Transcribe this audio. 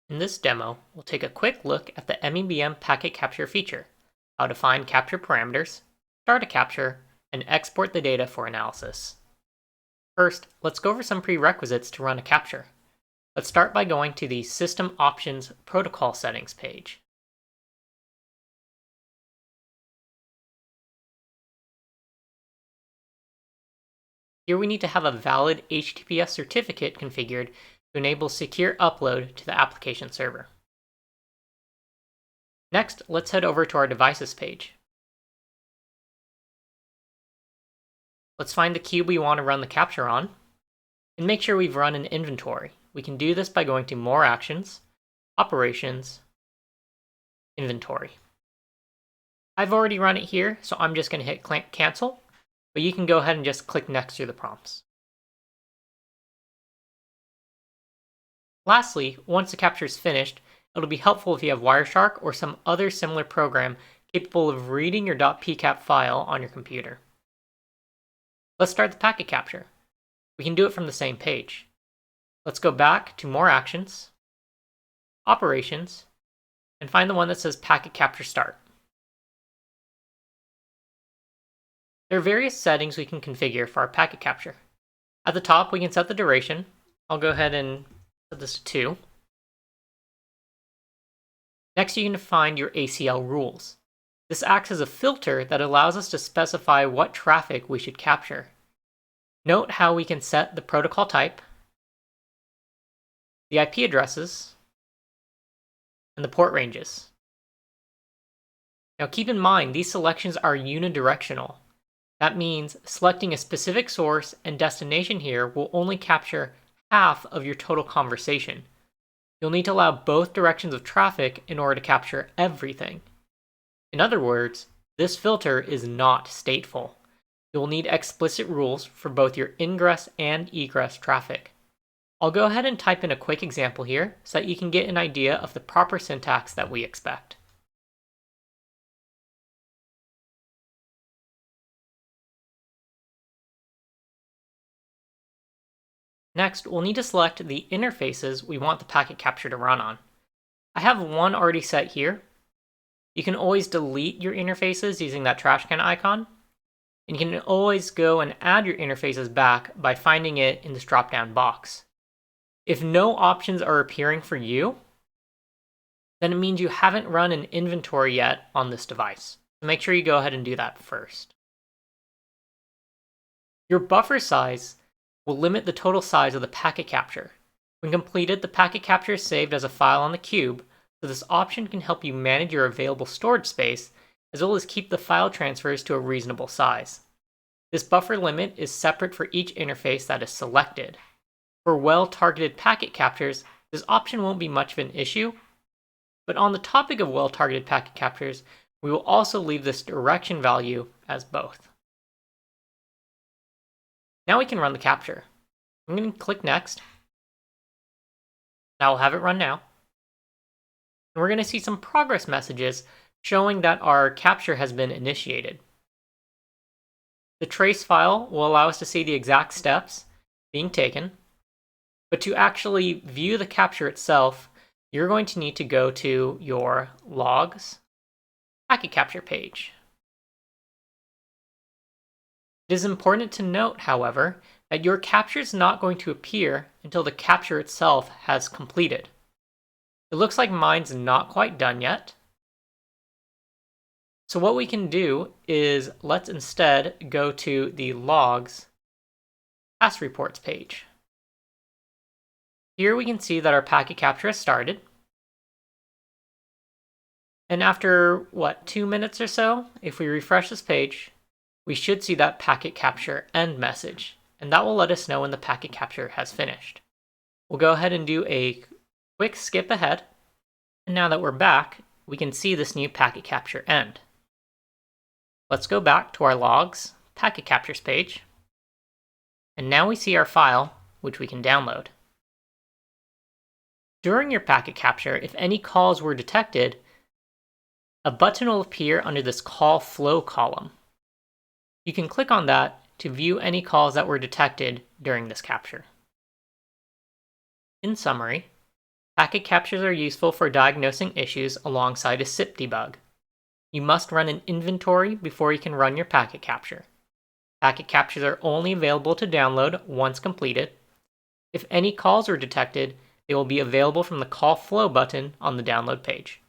In this demo, we'll take a quick look at the MEBM packet capture feature, how to find capture parameters, start a capture, and export the data for analysis. First, let's go over some prerequisites to run a capture. Let's start by going to the System Options Protocol Settings page. Here we need to have a valid HTTPS certificate configured to enable secure upload to the application server. Next, let's head over to our Devices page. Let's find the cube we want to run the capture on, and make sure we've run an inventory. We can do this by going to More Actions, Operations, Inventory. I've already run it here, so I'm just going to hit Cancel, but you can go ahead and just click Next through the prompts. Lastly, once the capture is finished, it'll be helpful if you have Wireshark or some other similar program capable of reading your .pcap file on your computer. Let's start the packet capture. We can do it from the same page. Let's go back to More Actions, Operations, and find the one that says Packet Capture Start. There are various settings we can configure for our packet capture. At the top, we can set the duration. I'll go ahead and set this to 2. Next, you can define your ACL rules. This acts as a filter that allows us to specify what traffic we should capture. Note how we can set the protocol type, the IP addresses, and the port ranges. Now keep in mind, these selections are unidirectional. That means selecting a specific source and destination here will only capture half of your total conversation. You'll need to allow both directions of traffic in order to capture everything. In other words, this filter is not stateful. You will need explicit rules for both your ingress and egress traffic. I'll go ahead and type in a quick example here so that you can get an idea of the proper syntax that we expect. Next, we'll need to select the interfaces we want the packet capture to run on. I have one already set here. You can always delete your interfaces using that trash can icon. And you can always go and add your interfaces back by finding it in this drop-down box. If no options are appearing for you, then it means you haven't run an inventory yet on this device. So make sure you go ahead and do that first. Your buffer size will limit the total size of the packet capture. When completed, the packet capture is saved as a file on the cube, so this option can help you manage your available storage space as well as keep the file transfers to a reasonable size. This buffer limit is separate for each interface that is selected. For well-targeted packet captures, this option won't be much of an issue, but on the topic of well-targeted packet captures, we will also leave this direction value as both. Now we can run the capture. I'm going to click Next. Now we'll have it run now. And we're going to see some progress messages showing that our capture has been initiated. The trace file will allow us to see the exact steps being taken, but to actually view the capture itself, you're going to need to go to your Logs Packet Capture page. It is important to note, however, that your capture is not going to appear until the capture itself has completed. It looks like mine's not quite done yet. So what we can do is let's instead go to the Logs Past Reports page. Here we can see that our packet capture has started. And after, 2 minutes or so, if we refresh this page, we should see that packet capture end message, and that will let us know when the packet capture has finished. We'll go ahead and do a quick skip ahead, and now that we're back, we can see this new packet capture end. Let's go back to our Logs Packet Captures page, and now we see our file, which we can download. During your packet capture, if any calls were detected, a button will appear under this Call Flow column. You can click on that to view any calls that were detected during this capture. In summary, Packet captures are useful for diagnosing issues alongside a SIP debug. You must run an inventory before you can run your packet capture. Packet captures are only available to download once completed. If any calls are detected, they will be available from the Call Flow button on the download page.